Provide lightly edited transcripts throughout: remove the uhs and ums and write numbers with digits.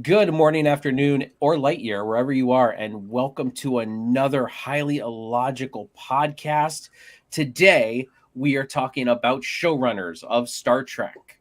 Good morning, afternoon, or light year, wherever you are, and welcome to another highly illogical podcast. Today, we are talking about showrunners of Star Trek.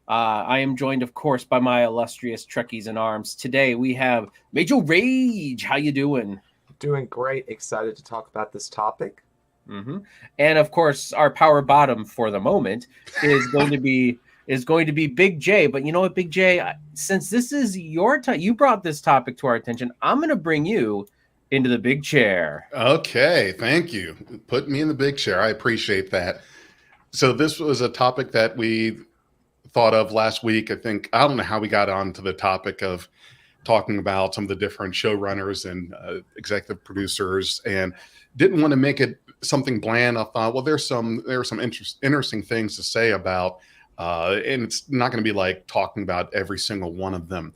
I am joined, of course, by my illustrious Trekkies in arms. Today, we have Major Rage. How you doing? Doing great. Excited to talk about this topic. hmm And of course, our power bottom for the moment is going to be Big J. But you know what, Big J? Since this is your time, you brought this topic to our attention. I'm going to bring you into the big chair. Okay, thank you. Put me in the big chair. I appreciate that. So this was a topic that we thought of last week. I don't know how we got onto the topic of talking about some of the different showrunners and executive producers, and didn't want to make it something bland. I thought, well, there are some interesting things to say about, and it's not going to be like talking about every single one of them.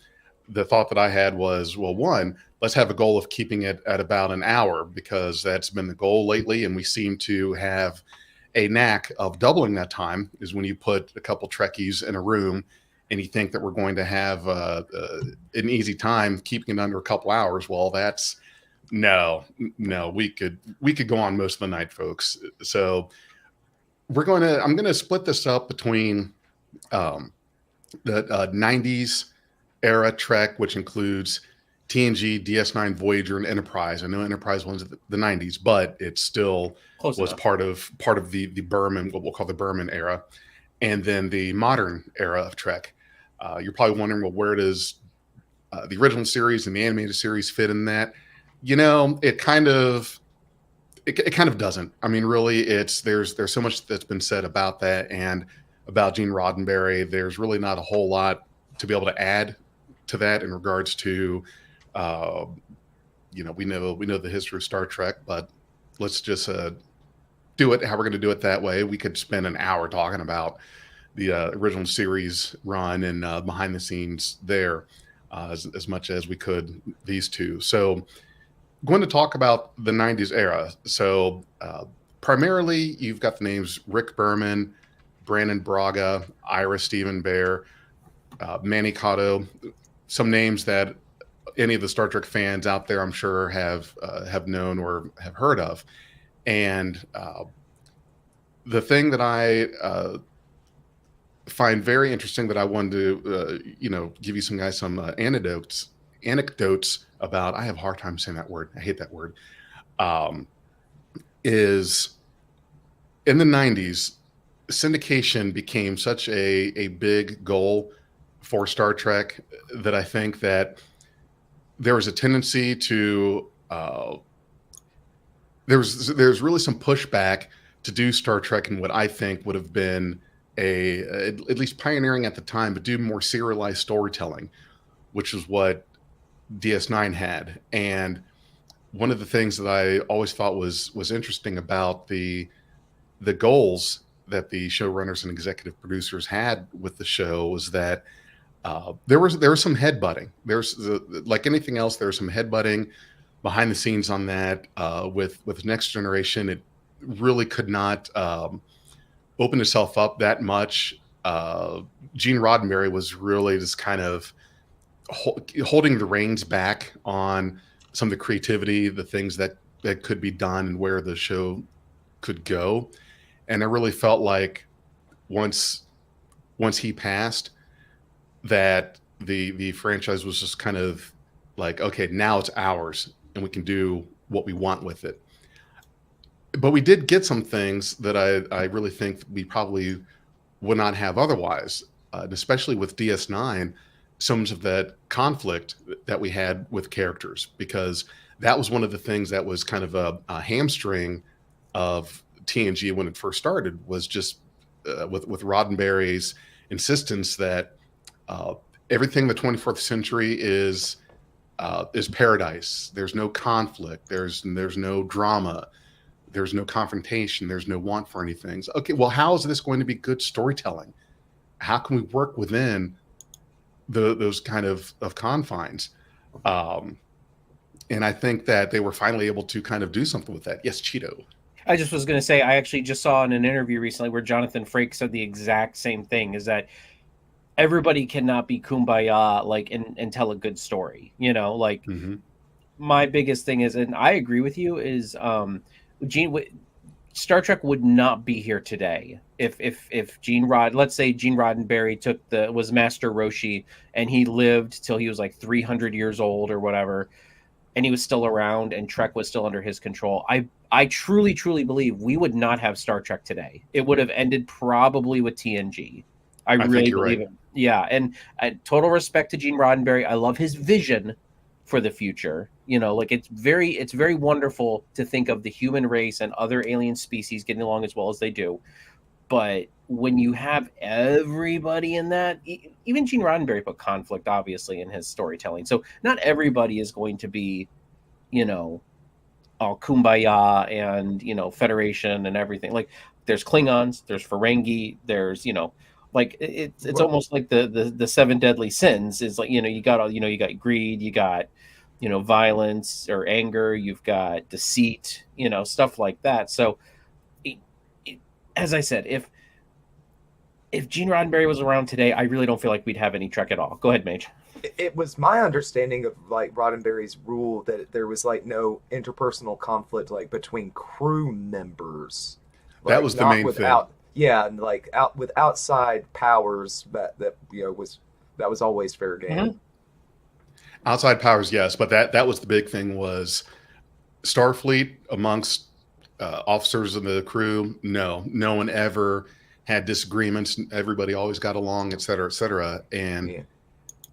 The thought that I had was, well, one, let's have a goal of keeping it at about an hour because that's been the goal lately, and we seem to have a knack of doubling that time. Is when you put a couple Trekkies in a room and you think that we're going to have an easy time keeping it under a couple hours. Well, that's no. We could go on most of the night, folks. So I'm going to split this up between um, the '90s era Trek, which includes TNG, DS9, Voyager, and Enterprise. I know Enterprise was the '90s, but it still Close was enough. part of the Berman, what we'll call the Berman era, and then the modern era of Trek. You're probably wondering, well, where does the original series and the animated series fit in that? It kind of doesn't. I mean, really, there's so much that's been said about that and about Gene Roddenberry. There's really not a whole lot to be able to add to that in regards to, uh, we know the history of Star Trek, but let's just do it how we're going to do it that way. We could spend an hour talking about the original series run and behind the scenes there, as much as we could these two. So, going to talk about the '90s era. So, primarily, you've got the names Rick Berman, Brandon Braga, Ira Stephen Bear, Manny Cotto, some names that any of the Star Trek fans out there, I'm sure, have known or have heard of. And the thing that I find very interesting that I wanted to, give you some guys some anecdotes about. I have a hard time saying that word. I hate that word. Um, is in the '90s, syndication became such a big goal for Star Trek that I think that there was a tendency to there's really some pushback to do Star Trek in what I think would have been at least pioneering at the time, but do more serialized storytelling, which is what DS9 had. And one of the things that I always thought was interesting about the goals that the showrunners and executive producers had with the show was that there was some headbutting. Like anything else, there was some headbutting behind the scenes on that. With Next Generation, it really could not open itself up that much. Gene Roddenberry was really just kind of holding the reins back on some of the creativity, the things that could be done, and where the show could go. And I really felt like once once he passed, that the franchise was just kind of like, okay, now it's ours, and we can do what we want with it. But we did get some things that I really think we probably would not have otherwise, and especially with DS9, some of that conflict that we had with characters, because that was one of the things that was kind of a hamstring of TNG when it first started, was just with Roddenberry's insistence that uh, everything in the 24th century is paradise. There's no conflict. There's no drama. There's no confrontation. There's no want for anything. So, okay, well, how is this going to be good storytelling? How can we work within those kind of confines? Um, and I think that they were finally able to kind of do something with that. Yes, Cheeto. I just was going to say, I actually just saw in an interview recently where Jonathan Frakes said the exact same thing, is that everybody cannot be kumbaya like and tell a good story. Like Hmm. my biggest thing is, and I agree with you, is Gene Star Trek would not be here today if let's say Gene Roddenberry was Master Roshi and he lived till he was like 300 years old or whatever, and he was still around and Trek was still under his control. I truly believe we would not have Star Trek today. It would have ended probably with TNG. I I think really you're believe right. it. Yeah, and total respect to Gene Roddenberry. I love his vision for the future. Like it's very wonderful to think of the human race and other alien species getting along as well as they do. But when you have everybody in that, even Gene Roddenberry put conflict obviously in his storytelling. So not everybody is going to be, you know, all kumbaya and Federation and everything. Like there's Klingons, there's Ferengi, there's like it's Well, almost like the seven deadly sins is like you got all you got greed, you got violence or anger, you've got deceit, stuff like that. So it, it, as I said, if Gene Roddenberry was around today, I really don't feel like we'd have any Trek at all. Go ahead, Mage. it was my understanding of like Roddenberry's rule that there was like no interpersonal conflict like between crew members, That like was the not main thing. without yeah, and like out with outside powers that that was always fair Mm-hmm. game. Outside powers, yes, but that was the big thing was Starfleet amongst officers of the crew. No one ever had disagreements. Everybody always got along, et cetera, et cetera. And Yeah.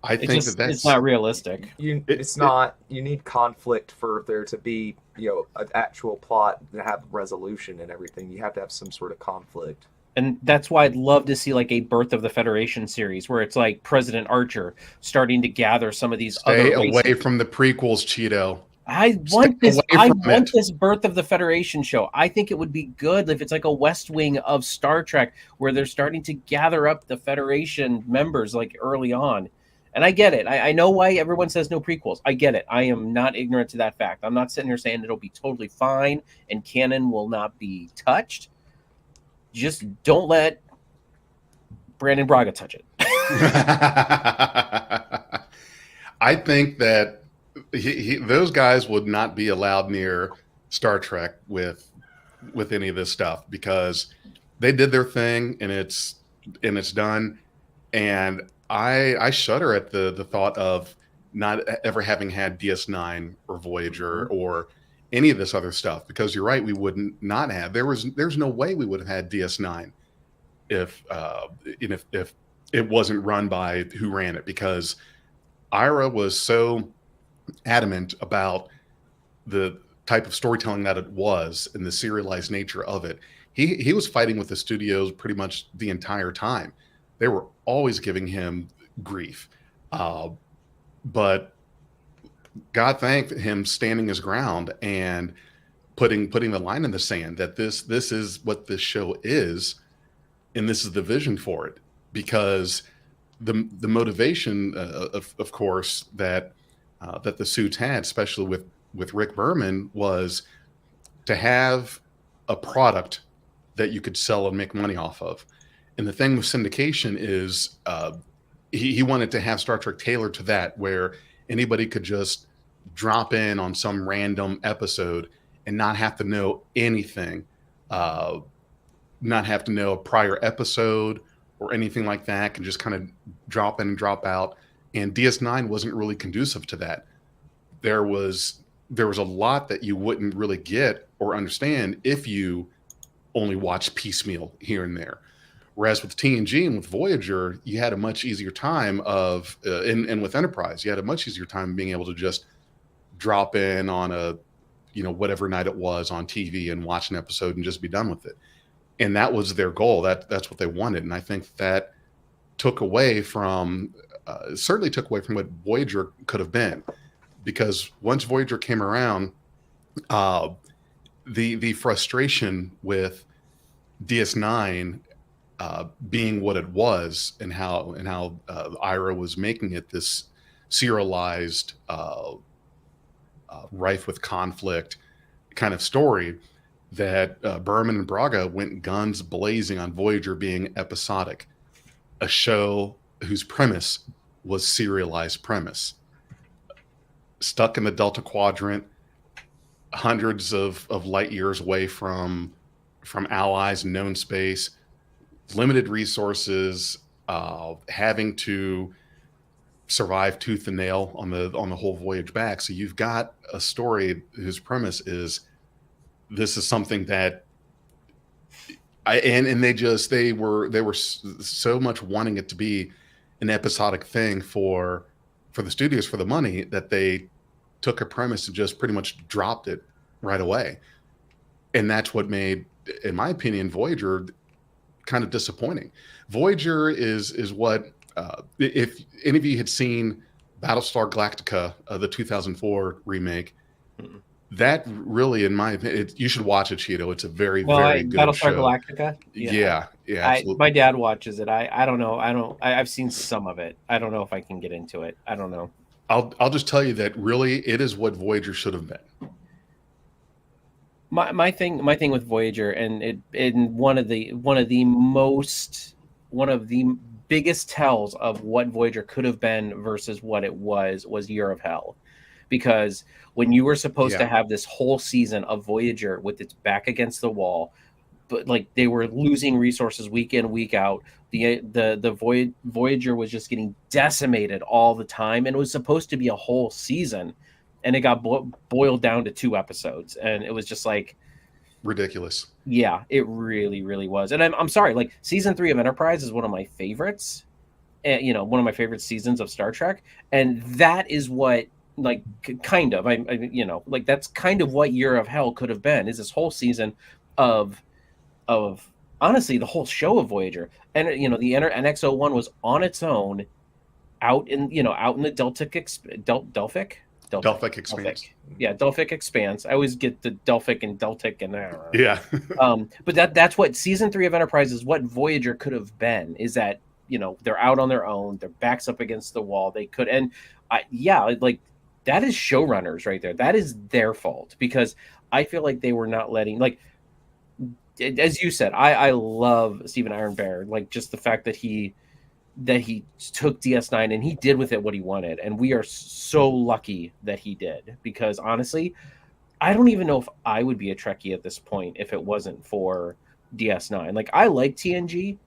I think that It's that's not realistic. It's it. not you need conflict for there to be an actual plot to have resolution and everything. You have to have some sort of conflict. And that's why I'd love to see like a Birth of the Federation series where it's like President Archer starting to gather some of these other Stay away races. from the prequels, Cheeto. I Stay want this. away I from want it. this Birth of the Federation show. I think it would be good if it's like a West Wing of Star Trek where they're starting to gather up the Federation members like early on. And I get it. I know why everyone says no prequels. I get it. I am not ignorant to that fact. I'm not sitting here saying it'll be totally fine and canon will not be touched. Just don't let Brandon Braga touch it. I think that those guys would not be allowed near Star Trek with any of this stuff because they did their thing and it's done. And I shudder at the thought of not ever having had DS9 or Voyager Mhm. or any of this other stuff because you're right, we wouldn't not have. There's no way we would have had DS9 if if it wasn't run by who ran it because Ira was so adamant about the type of storytelling that it was and the serialized nature of it. He was fighting with the studios pretty much the entire time. They were always giving him grief, uh, but God thank him standing his ground and putting the line in the sand that this is what this show is, and this is the vision for it. Because the motivation, of course, that the suits had, especially with Rick Berman, was to have a product that you could sell and make money off of. And the thing with syndication is he wanted to have Star Trek tailored to that, where anybody could just drop in on some random episode and not have to know anything, uh, not have to know a prior episode or anything like that, can just kind of drop in and drop out. And DS9 wasn't really conducive to that. There was a lot that you wouldn't really get or understand if you only watched piecemeal here and there. Whereas with TNG and with Voyager, you had a much easier time of, and with Enterprise, you had a much easier time being able to just drop in on a, whatever night it was on TV and watch an episode and just be done with it. And that was their goal. That's what they wanted. And I think that took away from, certainly took away from what Voyager could have been, because once Voyager came around, uh, the frustration with DS9 being what it was, and how Ira was making it this serialized, rife with conflict kind of story, that Berman and Braga went guns blazing on Voyager being episodic, a show whose premise was serialized premise. Stuck in the Delta Quadrant, hundreds of light years away from allies, known space, limited resources, having to survive tooth and nail on the whole voyage back. So you've got a story whose premise is this is something that they were so much wanting it to be an episodic thing for the studios, for the money, that they took a premise and just pretty much dropped it right away. And that's what made, in my opinion, Voyager kind of disappointing. Voyager is what, if any of you had seen Battlestar Galactica, the 2004 remake, that really, in my opinion, you should watch it, Cheeto. It's a very good Battlestar show. Galactica. Yeah, absolutely. My dad watches it. I don't know. I've seen some of it. I don't know if I can get into it. I don't know. I'll just tell you that really it is what Voyager should have been. My thing with Voyager, and one of the biggest tells of what Voyager could have been versus what it was Year of Hell. Because when you were supposed to have this whole season of Voyager with its back against the wall, but like they were losing resources week in, week out, the Voyager was just getting decimated all the time, and it was supposed to be a whole season, and it got boiled down to 2 episodes, and it was just like ridiculous. Yeah, it really, really was. And I'm sorry, like season 3 of Enterprise is one of my favorites, and one of my favorite seasons of Star Trek, and that is what. Like kind of, like that's kind of what Year of Hell could have been, is this whole season of honestly the whole show of Voyager. And the NX-01 was on its own out in the Delphic Expanse. Yeah, Delphic Expanse. I always get the Delphic and Deltic and yeah. But that's what season 3 of Enterprise is, what Voyager could have been, is that they're out on their own, their backs up against the wall. They could, and like that is showrunners right there. That is their fault, because I feel like they were not letting, like, as you said, I love Stephen Iron Bear, like just the fact that he took DS9 and he did with it what he wanted, and we are so lucky that he did, because honestly, I don't even know if I would be a Trekkie at this point if it wasn't for DS9. Like, I like TNG,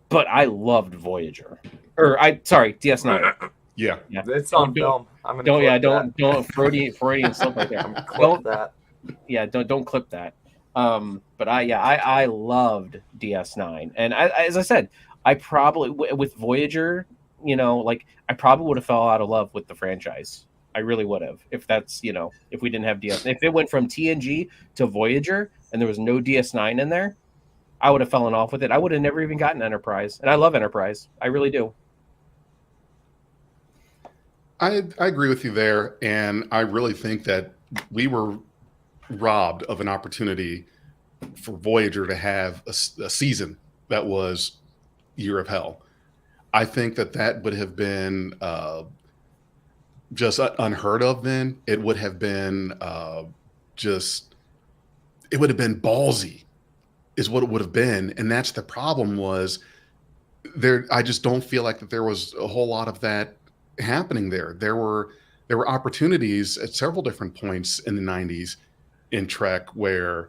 but I loved Voyager, DS9. Yeah, it's on film. I'm gonna don't Freudian stuff right there. Clip that. Yeah, don't clip that. But I loved DS9, and as I said, I probably with Voyager, I probably would have fell out of love with the franchise. I really would have, if that's if we didn't have DS. If it went from TNG to Voyager and there was no DS9 in there, I would have fallen off with it. I would have never even gotten Enterprise, and I love Enterprise. I really do. I agree with you there, and I really think that we were robbed of an opportunity for Voyager to have a season that was Year of Hell. I think that would have been just unheard of then. It would have been it would have been ballsy, is what it would have been, and that's the problem. Was there? I just don't feel like that there was a whole lot of that happening there. There were opportunities at several different points in the 90s in Trek where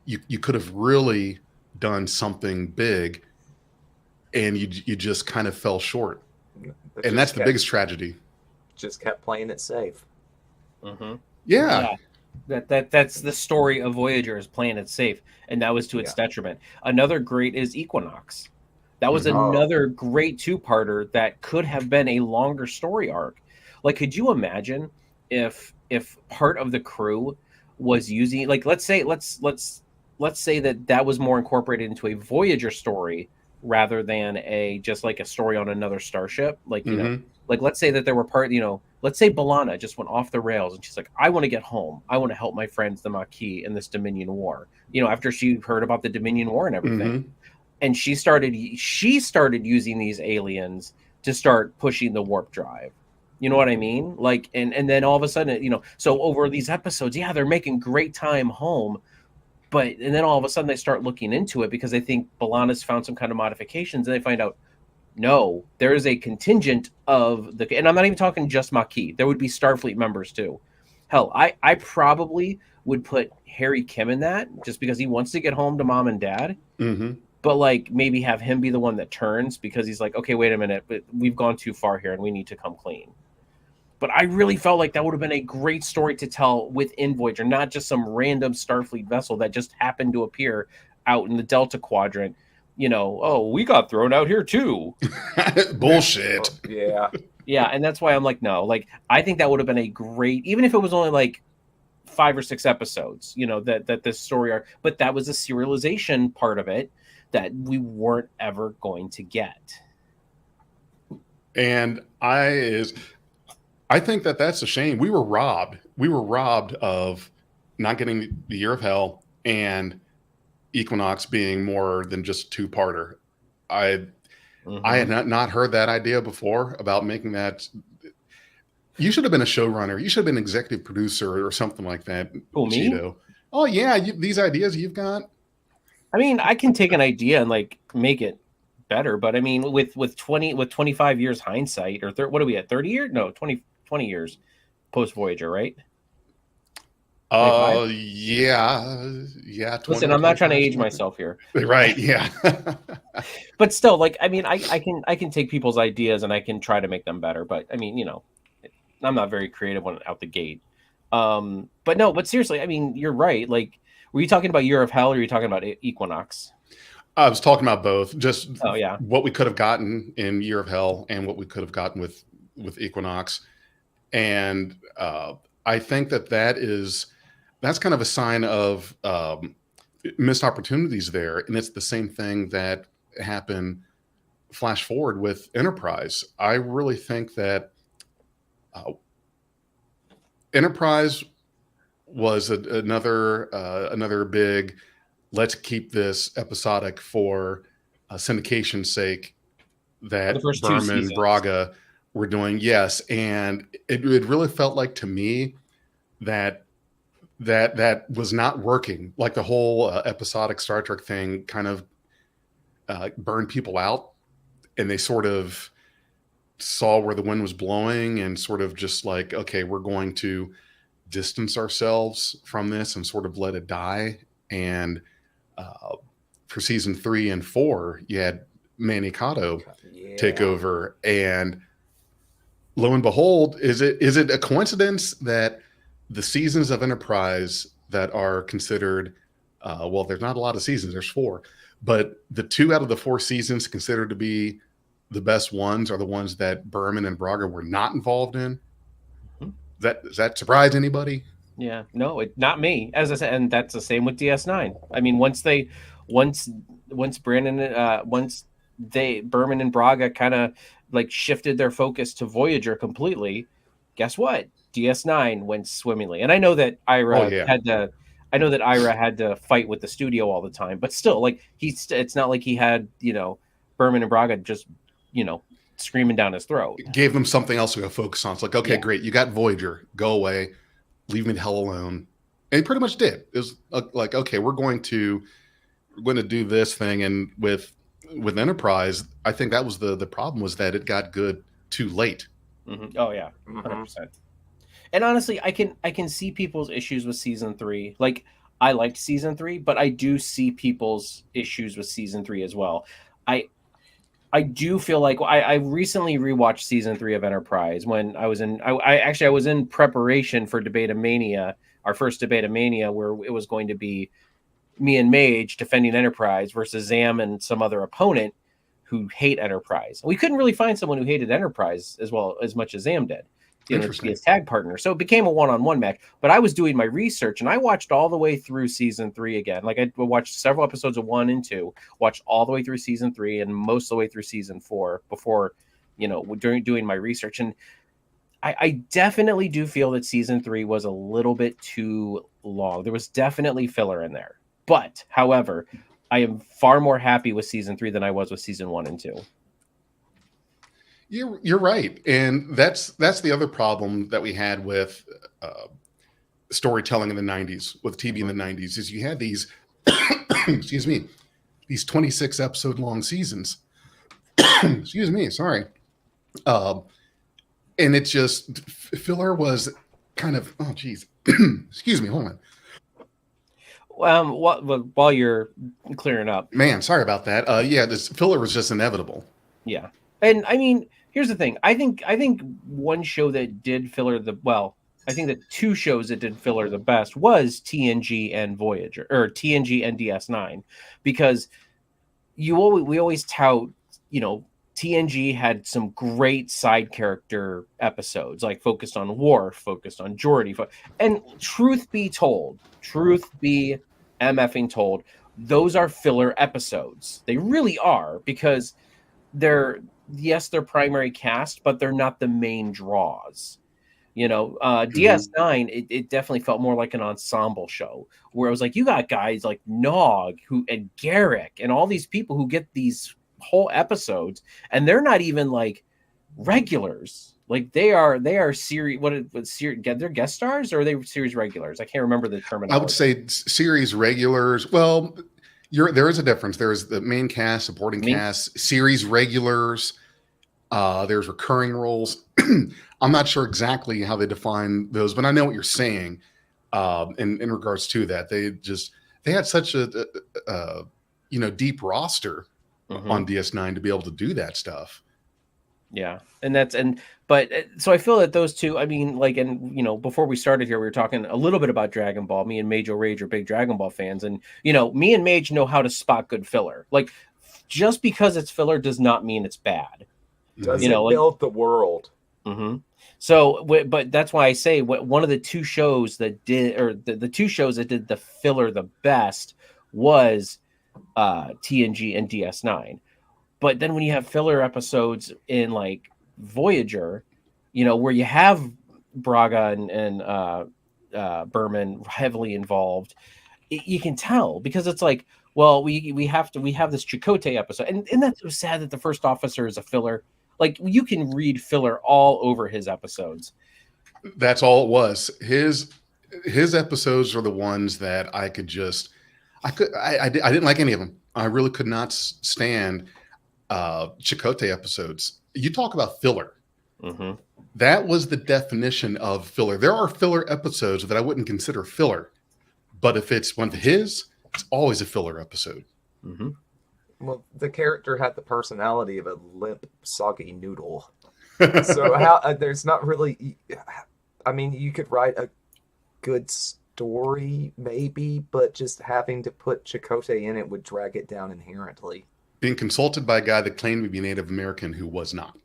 you could have really done something big, and you just kind of fell short. And that's the biggest tragedy. Just kept playing it safe. Mm-hmm. Yeah. That's the story of Voyager, is playing it safe, and that was to its detriment. Another great is Equinox. That was another great 2-parter that could have been a longer story arc. Like, could you imagine if part of the crew was using, like, let's say that was more incorporated into a Voyager story rather than just like a story on another starship. Like, like let's say that there were let's say B'Elanna just went off the rails and she's like, I want to get home. I want to help my friends, the Maquis, in this Dominion War. After she heard about the Dominion War and everything. And she started using these aliens to start pushing the warp drive. You know what I mean? Like, and then all of a sudden, so over these episodes, they're making great time home, and then all of a sudden they start looking into it because they think B'Elanna's found some kind of modifications, and they find out, No, there is a contingent of the, and I'm not even talking just Maquis. There would be Starfleet members too. Hell, I probably would put Harry Kim in that just because he wants to get home to mom and dad. Mm-hmm. But like maybe have him be the one that turns because he's like, okay, wait a minute, but we've gone too far here and we need to come clean. But I really felt like that would have been a great story to tell within Voyager, not just some random Starfleet vessel that just happened to appear out in the Delta Quadrant. You know, oh, we got thrown out here too. Bullshit. Yeah. Yeah, and that's why I'm like, no, like I think that would have been a great, even if it was only like 5 or 6 episodes, you know, that this story arc, but that was a serialization part of it that we weren't ever going to get. And I think that that's a shame. We were robbed. We were robbed of not getting the Year of Hell and Equinox being more than just a 2-parter. I had not heard that idea before about making that. You should have been a showrunner. You should have been executive producer or something like that. Who, me? Cheeto. Oh yeah, these ideas you've got. I mean, I can take an idea and like make it better, but I mean, with 25 years hindsight, or what are we at? 30 years? No, 20 years post Voyager, right? 25? Yeah. Listen, I'm not trying to age myself here, right? Yeah, but still, like, I mean, I can take people's ideas and I can try to make them better, but I mean, you know, I'm not very creative when out the gate. But seriously, I mean, you're right. Like, were you talking about Year of Hell or were you talking about Equinox? I was talking about both. Just yeah, what we could have gotten in Year of Hell and what we could have gotten with Equinox, and I think that's kind of a sign of missed opportunities there, and it's the same thing that happened. Flash forward with Enterprise, I really think that Enterprise was another big, let's keep this episodic for syndication's sake that Berman Braga were doing. Yes, and it really felt like to me that was not working. Like the whole episodic Star Trek thing kind of burned people out, and they sort of saw where the wind was blowing and sort of just like, okay, we're going to distance ourselves from this and sort of let it die. And for season 3 and 4, you had Manny Cotto take over, and lo and behold, is it a coincidence that the seasons of Enterprise that are considered well, there's not a lot of seasons, there's 4, but the 2 out of the 4 seasons considered to be the best ones are the ones that Berman and Braga were not involved in? Does that surprise anybody? Yeah, no, not me. As I said, and that's the same with DS9. I mean, once Berman and Braga kind of like shifted their focus to Voyager completely, guess what? DS9 went swimmingly. And I know that Ira had to fight with the studio all the time, but still, like it's not like he had, you know, Berman and Braga just, you know, screaming down his throat. It gave them something else to go focus on. It's like, okay, great, you got Voyager, go away, leave me the hell alone. And he pretty much did. It was like, okay, we're going to do this thing. And with Enterprise, I think that was the problem, was that it got good too late. Mm-hmm. Oh yeah, 100%. And honestly, I can see people's issues with season 3. Like, I liked season 3, but I do see people's issues with season 3 as well. I do feel like I recently rewatched season 3 of Enterprise when I was in preparation for Debate-a-Mania, our first Debate-a-Mania, where it was going to be me and Mage defending Enterprise versus Zam and some other opponent who hate Enterprise. We couldn't really find someone who hated Enterprise as much as Zam did. To be his tag partner. So it became a one-on-one match. But I was doing my research and I watched all the way through season 3 again. Like, I watched several episodes of 1 and 2, watched all the way through season 3 and most of the way through season 4 before, you know, during doing my research. And I definitely do feel that season 3 was a little bit too long. There was definitely filler in there. But, however, I am far more happy with season 3 than I was with season 1 and 2. You're right, and that's the other problem that we had with storytelling in the 90s, with TV in the 90s, is you had these excuse me, these 26 episode long seasons excuse me, sorry. Um, and it just filler was kind of oh geez, excuse me, hold on, While you're clearing up, man, sorry about that. Yeah, this filler was just inevitable. yeah, and I mean, here's the thing. I think one show that did filler the well. I think the two shows that did filler the best was TNG and Voyager, or TNG and DS9, because we always tout, you know, TNG had some great side character episodes, like focused on Worf, focused on Geordi, and truth be mfing told, those are filler episodes. They really are, because they're yes, they're primary cast, but they're not the main draws. Mhm. DS9, it definitely felt more like an ensemble show, where it was like you got guys like Nog who and Garrick and all these people who get these whole episodes, and they're not even like regulars. Like they are series what series, they're guest stars, or are they series regulars? I can't remember the I would terminology. say series regulars. Well, there is a difference. There's the main cast, supporting I mean, cast, series regulars. There's recurring roles. I'm not sure exactly how they define those, but I know what you're saying. In regards to that, they had such a deep roster on mhm. DS9 to be able to do that stuff. Yeah, and that's and but so I feel that those two. I mean, like, and before we started here, we were talking a little bit about Dragon Ball. Me and Mage Rage are big Dragon Ball fans, and me and Mage know how to spot good filler. Like, just because it's filler does not mean it's bad. Does Mhm. it Like, build the world? hmm so, but that's why I say one of the two shows that did, or the two shows that did the filler the best was TNG and DS9. But then when you have filler episodes in like Voyager, where you have Braga and Berman heavily involved, you can tell, because it's like, well, we have this Chakotay episode, and that's so sad that the first officer is a filler. Like, you can read filler all over his episodes. That's all it was. His episodes are the ones that I could just I didn't like any of them. I really could not stand Chakotay episodes. You talk about filler. Hmm That was the definition of filler. There are filler episodes that I wouldn't consider filler, but if it's one of his, it's always a filler episode. hmm Well, the character had the personality of a limp, soggy noodle. So how there's not really. I mean, you could write a good story, maybe, but just having to put Chakotay in it would drag it down inherently. Being consulted by a guy that claimed to be Native American who was not.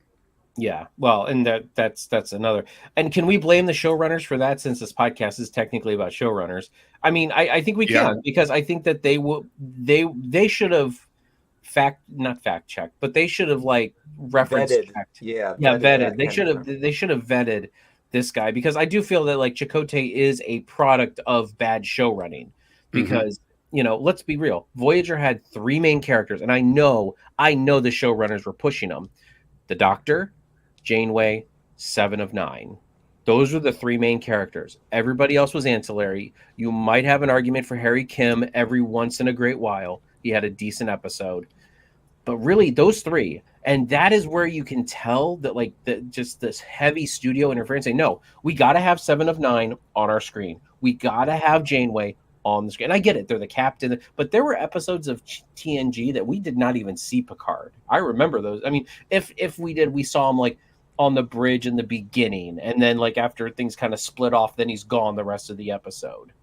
Yeah, well, and that's another. And can we blame the showrunners for that, since this podcast is technically about showrunners? I mean, I think we Yeah. can, because I think that they should have not fact checked, but they should have like reference Vetted. checked. Yeah, Yeah, vetted vetted. that kind of thing. They should have vetted this guy, because I do feel that like Chakotay is a product of bad show running, Hmm. because let's be real. Voyager had three main characters, and I know the showrunners were pushing them: the Doctor, Janeway, Seven of Nine. Those were the three main characters. Everybody else was ancillary. You might have an argument for Harry Kim every once in a great while. He had a decent episode, but really those three. And that is where you can tell that, like, just this heavy studio interference. Saying, no, we got to have Seven of Nine on our screen. We got to have Janeway on the screen. And I get it; they're the captain, but there were episodes of TNG that we did not even see Picard. I remember those. I mean, if we did, we saw him like on the bridge in the beginning, and then like after things kind of split off, then he's gone the rest of the episode.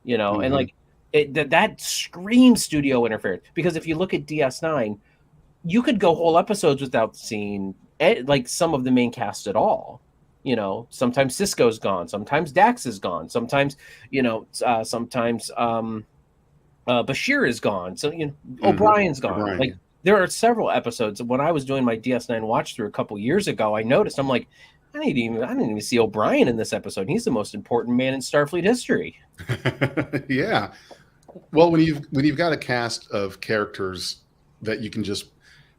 And Hmm. like that screams studio interference, because if you look at DS9, you could go whole episodes without seeing like some of the main cast at all. Sometimes Cisco's gone, sometimes Dax is gone, sometimes Bashir is gone, so Hmm. O'Brien's gone. O'Brien, Like, yeah. there are several episodes. When I was doing my DS9 watch through a couple years ago, I noticed, I'm like, I didn't even see O'Brien in this episode. He's the most important man in Starfleet history. Yeah. Well, when you've got a cast of characters that you can just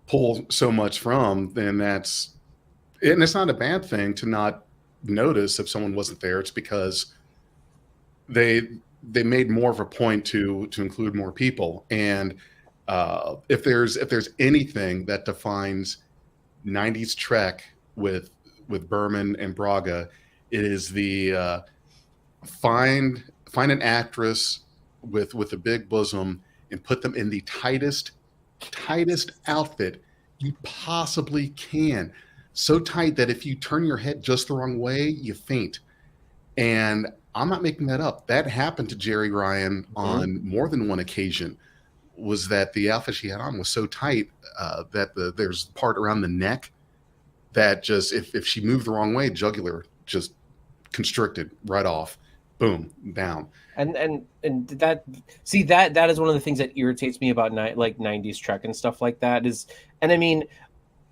pull so much from, then and it's not a bad thing to not notice if someone wasn't there. It's because they they made more of a point to include more people. And if there's anything that defines '90s Trek with Berman and Braga. It is the find an actress with a big bosom and put them in the tightest outfit you possibly can. So tight that if you turn your head just the wrong way, you faint. And I'm not making that up. That happened to Jerry Ryan on more than one occasion. Was that the outfit she had on was so tight that there's part around the neck that just if she moved the wrong way, jugular just constricted right off, boom, down. And that that is one of the things that irritates me about like 90s Trek and stuff like that is, and I mean,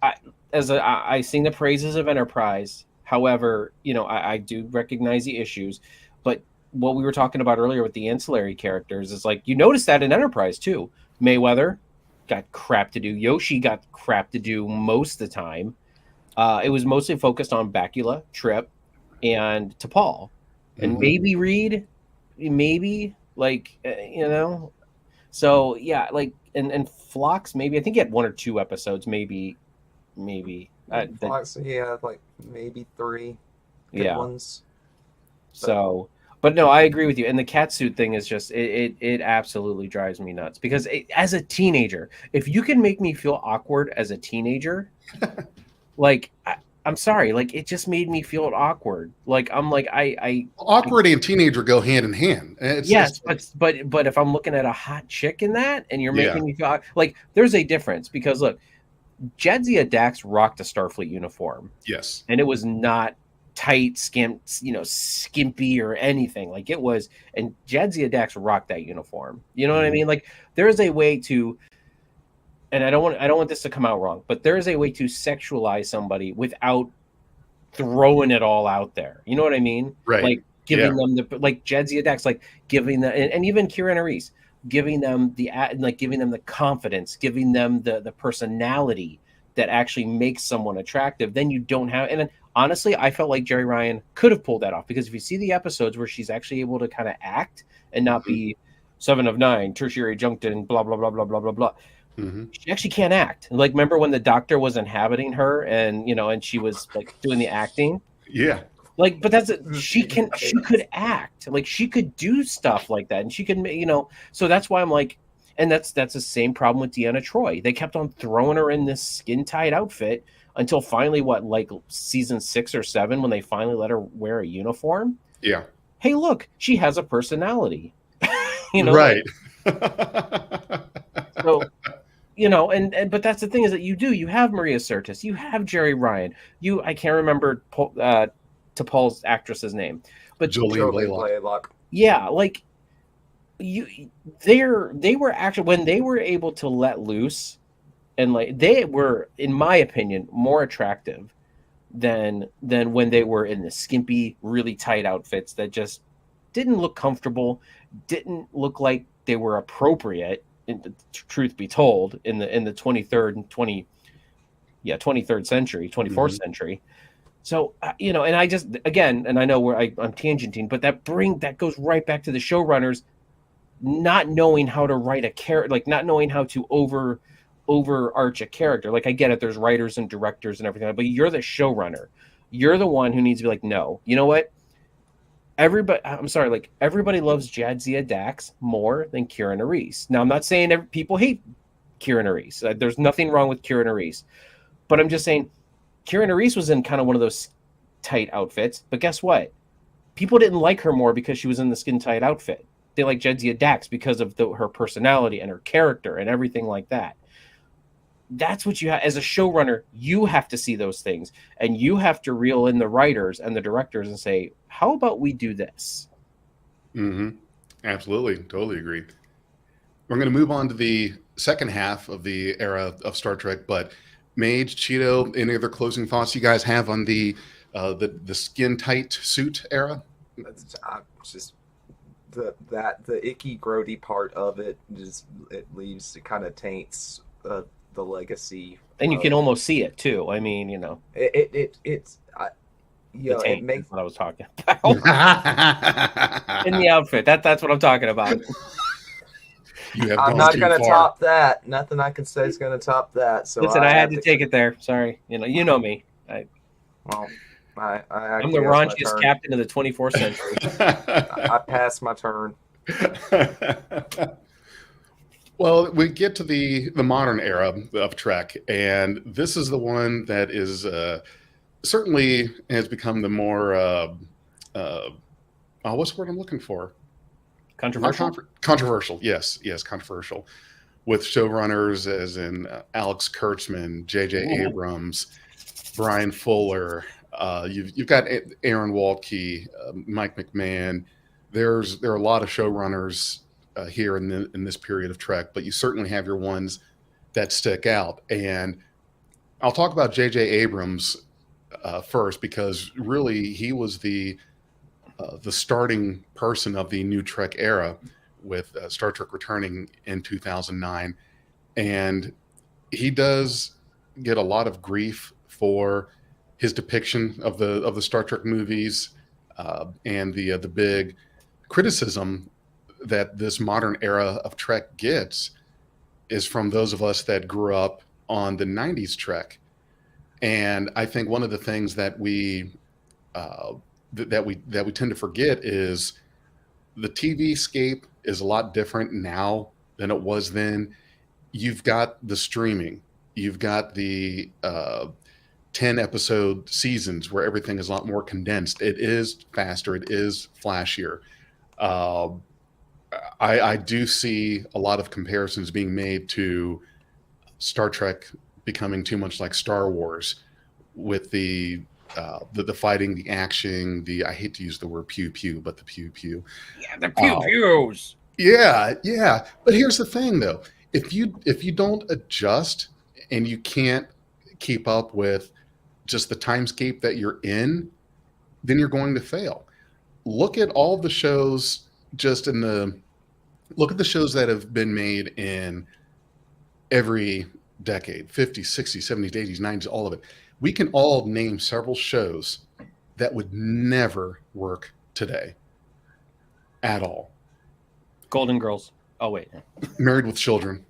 I sing the praises of Enterprise. However, I do recognize the issues, but what we were talking about earlier with the ancillary characters is like, you notice that in Enterprise too. Mayweather got crap to do. Yoshi got crap to do most of the time. It was mostly focused on Bakula, Trip, and T'Pol, and maybe Reed, maybe So yeah, like and Phlox, maybe I think he had 1 or 2 episodes, maybe. Phlox, like maybe 3 good ones. So, but no, I agree with you. And the catsuit thing is just it absolutely drives me nuts because as a teenager, if you can make me feel awkward as a teenager, like I'm sorry, like it just made me feel awkward. Like I'm like awkward and teenager go hand in hand. But if I'm looking at a hot chick in that and you're making me feel like there's a difference because look, Jadzia Dax rocked a Starfleet uniform. Yes. And it was not tight, skimpy or anything. Like it was, and Jadzia Dax rocked that uniform. You know what I mean? Like there is a way to, and I don't want this to come out wrong, but there is a way to sexualize somebody without throwing it all out there. You know what I mean? Right. Like giving them like Jadzia Dax, like giving them, and even Kira Nerys, giving them giving them the confidence, giving them the personality that actually makes someone attractive. Then you don't have, and then, honestly, I felt like Jerry Ryan could have pulled that off because if you see the episodes where she's actually able to kind of act and not be 7 of 9, tertiary junctin, blah blah blah blah blah blah blah. She actually can't act. Like remember when the doctor was inhabiting her and and she was like doing the acting? Yeah. Like, but she could act, like she could do stuff like that, and she could, so that's why I'm like, and that's the same problem with Deanna Troi. They kept on throwing her in this skin tight outfit until finally, like season 6 or 7, when they finally let her wear a uniform. Yeah. Hey, look, she has a personality. Right. So, and but that's the thing is that you have Maria Sirtis, you have Jerry Ryan, I can't remember T'Pol's actress's name, but Jolene Blalock. Yeah, like they were actually, when they were able to let loose, and like they were, in my opinion, more attractive than when they were in the skimpy, really tight outfits that just didn't look comfortable, didn't look like they were appropriate. Truth be told, in the 23rd and 23rd century, 24th century. So, and I just, again, and I know I'm tangenting, but that goes right back to the showrunners not knowing how to write a character, like not knowing how to overarch a character. Like I get it, there's writers and directors and everything, but you're the showrunner. You're the one who needs to be like, no, you know what? Everybody loves Jadzia Dax more than Kira Nerys. Now, I'm not saying people hate Kira Nerys. There's nothing wrong with Kira Nerys, but I'm just saying Kira Nerys was in kind of one of those tight outfits, but guess what? People didn't like her more because she was in the skin tight outfit. They like Jadzia Dax because of her personality and her character and everything like that. That's what you have as a showrunner. You have to see those things, and you have to reel in the writers and the directors and say, how about we do this? Absolutely. Totally agree. We're going to move on to the second half of the era of Star Trek, but Mage, Cheeto, any other closing thoughts you guys have on the skin tight suit era? Just the icky, grody part of it it kind of taints the legacy, and you can almost see it too. I mean, it makes what I was talking about in the outfit. That's what I'm talking about. You have I'm gone not too gonna far. top that. Nothing I can say is gonna top that. So Listen, I had have to take it there. Sorry, you know me. Well, I I'm the acquiesce my raunchiest turn. captain of the 24th century. I passed my turn. Well, we get to the modern era of Trek, and this is the one that is certainly has become the more uh, what's the word I'm looking for? Not Controversial? controversial. Yes, yes, controversial. With showrunners as in Alex Kurtzman, J.J. Ooh. Abrams, Brian Fuller. You've got Aaron Waltke, Mike McMahon. There are a lot of showrunners here in this period of Trek, but you certainly have your ones that stick out. And I'll talk about J.J. Abrams first because really he was the starting person of the new Trek era with Star Trek returning in 2009, and he does get a lot of grief for his depiction of the Star Trek movies and the big criticism that this modern era of Trek gets is from those of us that grew up on the 90s Trek. And I think one of the things that uh, we tend to forget is the TV scape is a lot different now than it was then. You've got the streaming, you've got the 10 episode seasons where everything is a lot more condensed. It is faster, it is flashier. Uh, I do see a lot of comparisons being made to Star Trek becoming too much like Star Wars with the fighting, the action, the I hate to use the word pew pew, but the pew pew. Yeah, the pew pews. Yeah, yeah. But here's the thing, though: if you don't adjust and you can't keep up with just the timescape that you're in, then you're going to fail. Look at all the shows just in the look at the shows that have been made in every decade 50s, 60s, 70s, 80s, 90s, all of it. We can all name several shows that would never work today at all. Golden Girls. Oh, wait. Married with Children.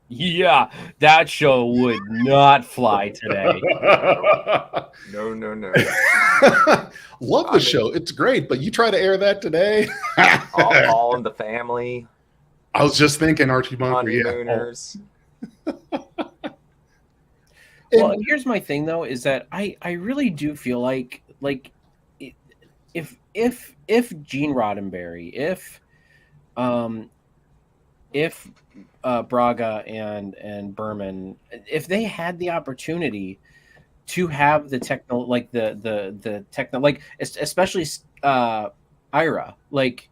Yeah, that show would not fly today. No. Love the show. It's great, but you try to air that today. all in the family. I was just thinking Archie Bunker. Honeymooners. Well, and here's my thing though, is that I really do feel like if Gene Roddenberry, if Braga and Berman, if they had the opportunity to have the techno, like the techno, like especially Ira, like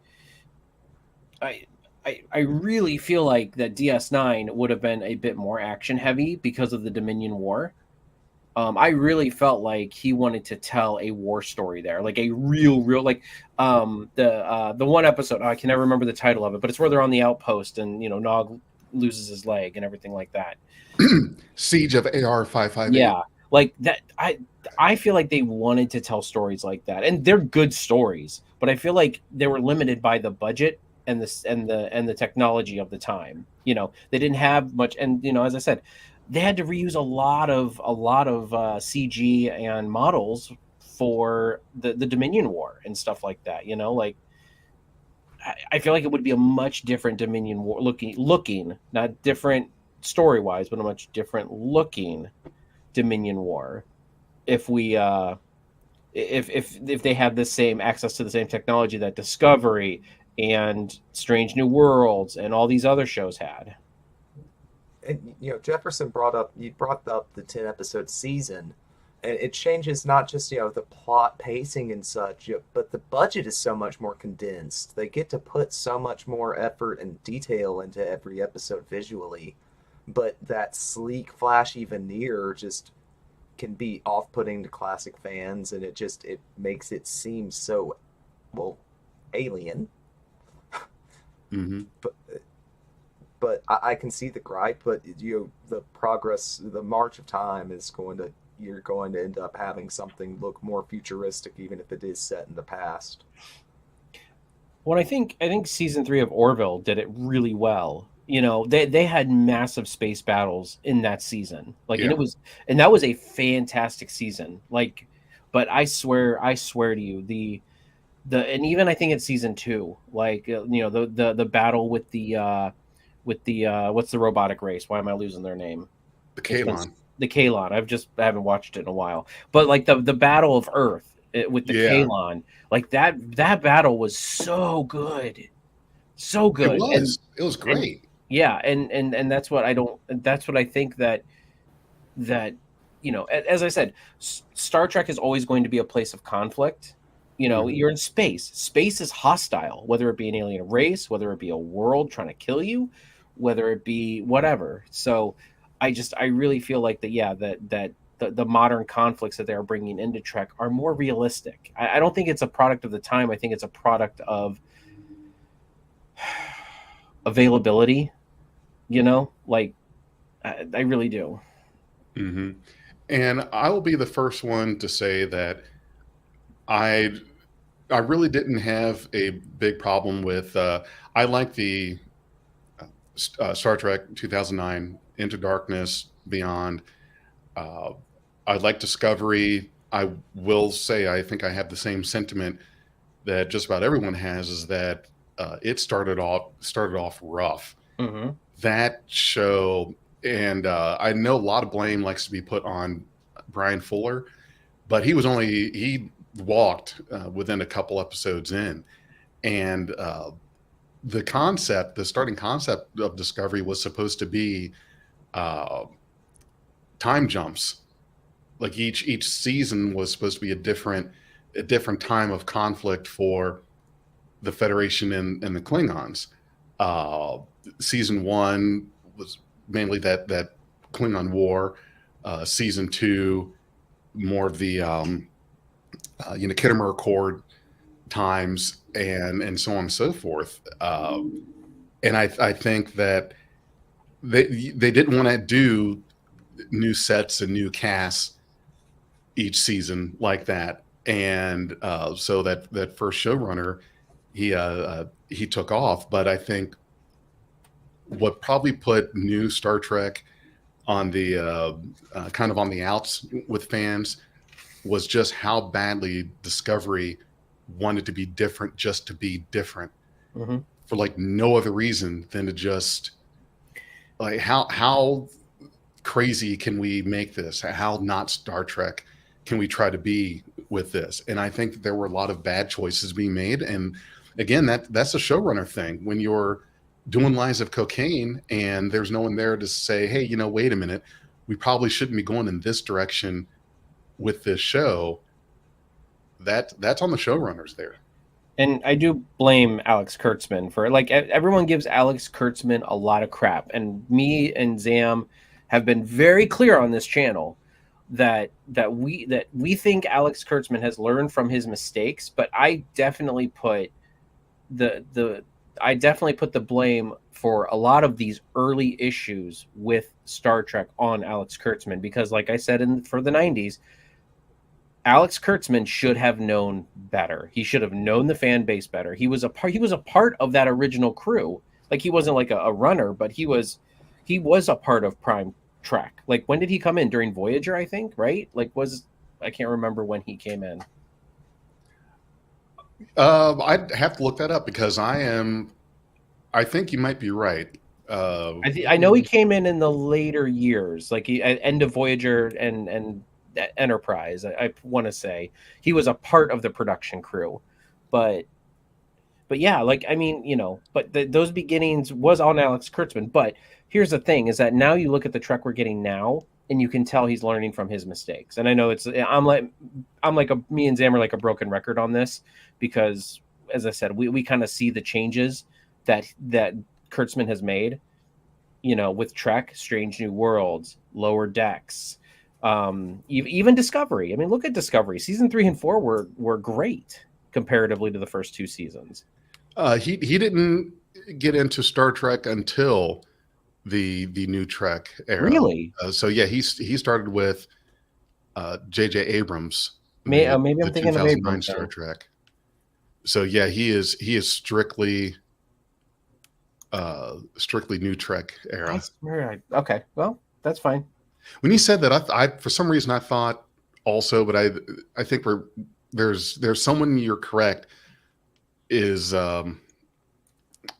I really feel like that DS9 would have been a bit more action heavy because of the Dominion War. I really felt like he wanted to tell a war story there, like a real like the one episode, I can never remember the title of it, but it's where they're on the outpost and Nog loses his leg and everything like that. Siege of AR 558. Yeah, like that. I feel like they wanted to tell stories like that, and they're good stories, but I feel like they were limited by the budget and the technology of the time. They didn't have much, and as I said, they had to reuse a lot of CG and models for the Dominion War and stuff like that. Like I feel like it would be a much different Dominion War looking, not different story wise, but a much different looking Dominion War if we if they had the same access to the same technology that Discovery and Strange New Worlds and all these other shows had. And Jefferson brought up the 10 episode season, and it changes not just the plot pacing and such, but the budget is so much more condensed. They get to put so much more effort and detail into every episode visually, but that sleek, flashy veneer just can be off-putting to classic fans, and it makes it seem so alien. Mm-hmm. But I can see the gripe. But the progress, the march of time you're going to end up having something look more futuristic, even if it is set in the past. Well, I think season 3 of Orville did it really well They had massive space battles in that season. Like, Yeah. and that was a fantastic season. Like, but I swear to you, and even I think it's season 2, like, the battle with the what's the robotic race? Why am I losing their name? The It's been Kalon. the Kalon. I haven't watched it in a while. But like the Battle of Earth, with the Yeah, Kalon, like that battle was so good. So it good. was. It was And great. yeah, and that's what I think that as I said, Star Trek is always going to be a place of conflict. Mhm. You're in space. Space is hostile, whether it be an alien race, whether it be a world trying to kill you, whether it be whatever. So I really feel like that, yeah, that the modern conflicts that they're bringing into Trek are more realistic. I don't think it's a product of the time. I think it's a product of availability, like, I really do. hmm And I will be the first one to say that I I really didn't have a big problem with. I like the Star Trek 2009, Into Darkness, Beyond. Uh, I like Discovery. I will say I think I have the same sentiment that just about everyone has, is that it started off rough. Hmm. That show, and I know a lot of blame likes to be put on Brian Fuller, but he walked within a couple episodes in, and the starting concept of Discovery was supposed to be uh, time jumps. Like each season was supposed to be a different time of conflict for the Federation and the Klingons. Uh, Season 1 was mainly that Klingon War. Season 2, more of the Khitomer Accord times, and so on and so forth. And I think that they didn't want to do new sets and new casts each season like that, and so that first showrunner, he took off. But I think what probably put new Star Trek on the kind of on the outs with fans was just how badly Discovery wanted to be different, just to be different, Hmm. for like no other reason than to just, like, how crazy can we make this? How not Star Trek can we try to be with this? And I think that there were a lot of bad choices being made. And again, that's a showrunner thing. When you're doing Lies of Cocaine and there's no one there to say, hey, wait a minute, we probably shouldn't be going in this direction with this show. That's on the showrunners there. And I do blame Alex Kurtzman for, like, everyone gives Alex Kurtzman a lot of crap, and me and Zam have been very clear on this channel that we think Alex Kurtzman has learned from his mistakes, but the I definitely put the blame for a lot of these early issues with Star Trek on Alex Kurtzman, because, like I said, for the 90s, Alex Kurtzman should have known better. He should have known the fan base better. He was a part of that original crew. Like, he wasn't like a runner, but he was a part of Prime Trek. Like, when did he come in? During Voyager, I think, right? Like, I can't remember when he came in. I'd have to look that up because I think you might be right. I know he came in the later years, like at end of Voyager and Enterprise. I want to say he was a part of the production crew, but yeah, like, I mean, but those beginnings was on Alex Kurtzman. But here's the thing: is that now you look at the Trek we're getting now, and you can tell he's learning from his mistakes. And I know me and Zam are like a broken record on this, because, as I said, we kind of see the changes that Kurtzman has made, with Trek, Strange New Worlds, Lower Decks, even Discovery. I mean, look at Discovery. Season 3 and 4 were great comparatively to the first 2 seasons. He didn't get into Star Trek until the new Trek era. Really? So yeah, he started with J.J. Abrams, Maybe the I'm thinking of 2009 Abrams Star then. Trek. So yeah, he is strictly strictly new Trek era. I swear okay, well, that's fine. When you said that, I for some reason I thought also, but I think there's someone, you're correct, is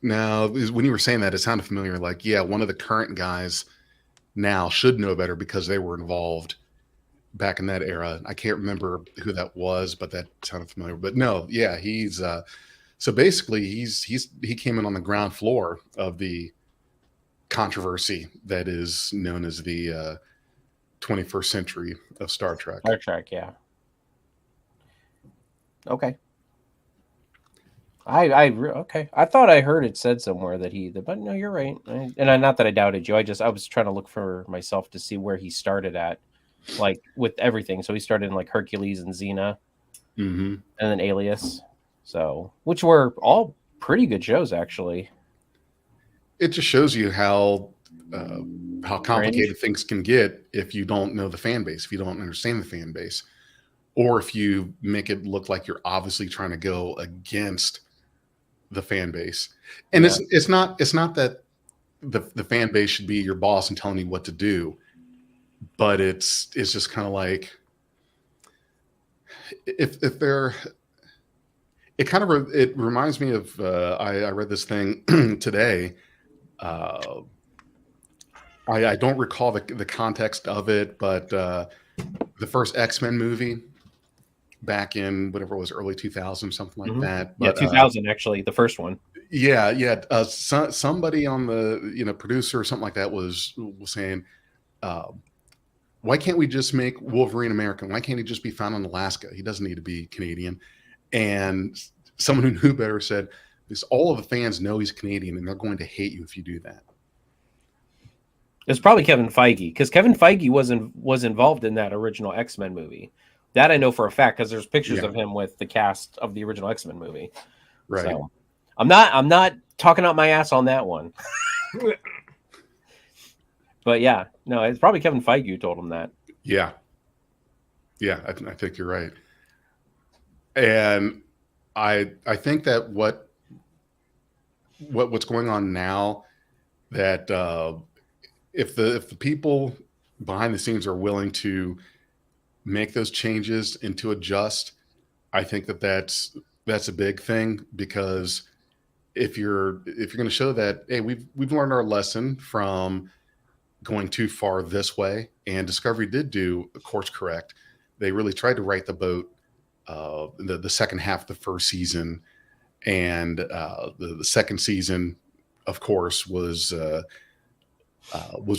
now when you were saying that, it sounded familiar. Like, yeah, one of the current guys now should know better because they were involved back in that era. I can't remember who that was, but that sounded familiar. But no, yeah, he's so basically he came in on the ground floor of the controversy that is known as the 21st century of Star Trek. Star Trek, yeah. Okay. Okay. I thought I heard it said somewhere that but no, you're right. Not that I doubted you. I was trying to look for myself to see where he started at, like with everything. So he started in like Hercules and Xena, Mm-hmm. and then Alias. So, which were all pretty good shows, actually. It just shows you how complicated Cringe. things can get if you don't know the fan base, if you don't understand the fan base, or if you make it look like you're obviously trying to go against the fan base. And Yeah. it's not that the fan base should be your boss and telling you what to do, but it's just kind of like if they're, it reminds me of I read this thing today. I don't recall the context of it, but the first X-Men movie back in whatever it was, early 2000, something like that. But, 2000 actually, the first one. Yeah. Somebody on the producer or something like that was saying, why can't we just make Wolverine American? Why can't he just be found in Alaska? He doesn't need to be Canadian. And someone who knew better said, because all of the fans know he's Canadian and they're going to hate you if you do that. It's probably Kevin Feige, because Kevin Feige was involved in that original X-Men movie. That I know for a fact, because there's pictures of him with the cast of the original X-Men movie. Right. So I'm not talking out my ass on that one. But yeah, no, it's probably Kevin Feige who told him that. Yeah, I think you're right. And I think that what's going on now, that if the people behind the scenes are willing to make those changes and to adjust, I think that's a big thing, because if you're going to show that, hey, we've learned our lesson from going too far this way, and Discovery did do a course correct. They really tried to right the boat the second half of the first season, and the second season, of course, was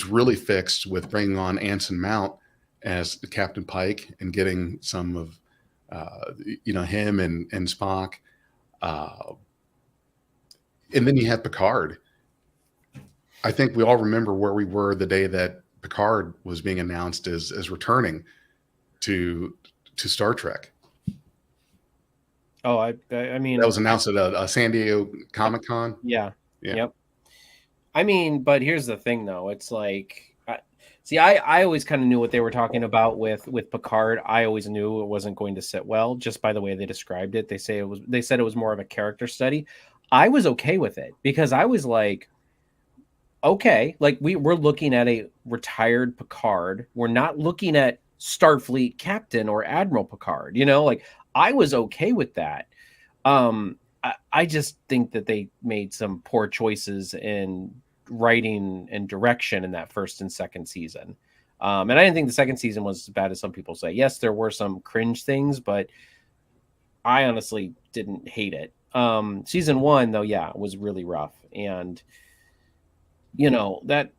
really fixed with bringing on Anson Mount as Captain Pike and getting some of him and Spock, and then you have Picard. I think we all remember where we were the day that Picard was being announced as returning to Star Trek. Oh, I mean, that was announced at a San Diego Comic-Con. Yeah. Yep. I mean, but here's the thing, though. It's like, I always kind of knew what they were talking about with Picard. I always knew it wasn't going to sit well, just by the way they described it. They said it was more of a character study. I was okay with it, because I was like, okay, like we're looking at a retired Picard. We're not looking at Starfleet Captain or Admiral Picard. Like I was okay with that. I just think that they made some poor choices in writing and direction in that first and second season. And I didn't think the second season was as bad as some people say. Yes, there were some cringe things, but I honestly didn't hate it. Season one, though, yeah, was really rough. And, that,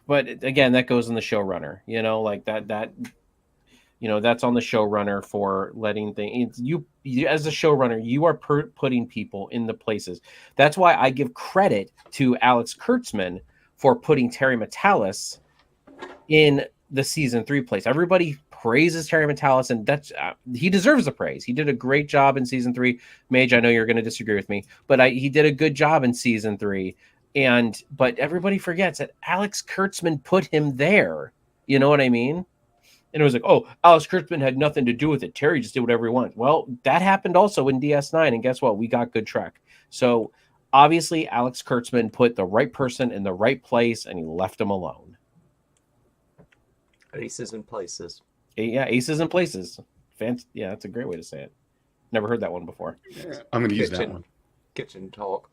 but again, that goes in the showrunner, like that, that's on the showrunner for letting things. You as a showrunner, you are putting people in the places. That's why I give credit to Alex Kurtzman for putting Terry Matalas in the season 3 place. Everybody praises Terry Matalas, and that's he deserves the praise. He did a great job in season 3. Mage, I know you're going to disagree with me, but he did a good job in season 3. But everybody forgets that Alex Kurtzman put him there. You know what I mean? And it was like, oh, Alex Kurtzman had nothing to do with it. Terry just did whatever he wanted. Well, that happened also in DS9. And guess what? We got good Trek. So Obviously, Alex Kurtzman put the right person in the right place, and he left him alone. Aces in places. Yeah, aces in places. Yeah, that's a great way to say it. Never heard that one before. Yeah, I'm going to use that one. Kitchen talk.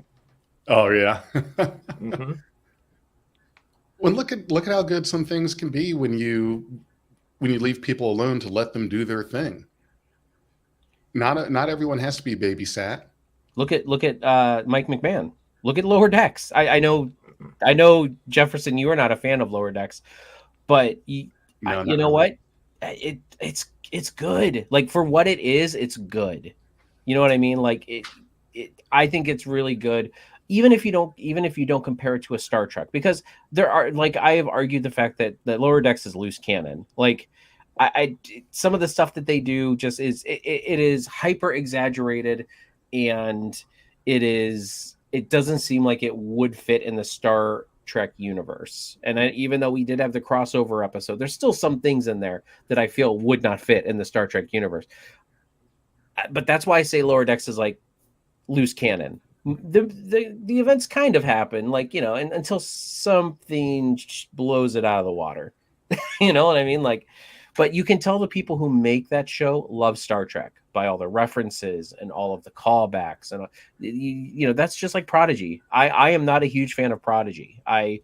Oh yeah. Mm-hmm. Well, look at how good some things can be when you leave people alone to let them do their thing. Not everyone has to be babysat. Look at Mike McMahon. Look at Lower Decks. I know Jefferson, you are not a fan of Lower Decks, but you know really. what? It's good. Like, for what it is, it's good. You know what I mean? Like I think it's really good. Even if you don't compare it to a Star Trek, because there are, like, I have argued the fact that Lower Decks is loose cannon. Like, I some of the stuff that they do just it is hyper exaggerated, and it doesn't seem like it would fit in the Star Trek universe. And even though we did have the crossover episode, there's still some things in there that I feel would not fit in the Star Trek universe. But that's why I say Lower Decks is like loose cannon. The events kind of happen, like, you know, and until something blows it out of the water. You know what I mean? Like, but you can tell the people who make that show love Star Trek by all the references and all of the callbacks, and you know, that's just like Prodigy. I am not a huge fan of Prodigy. I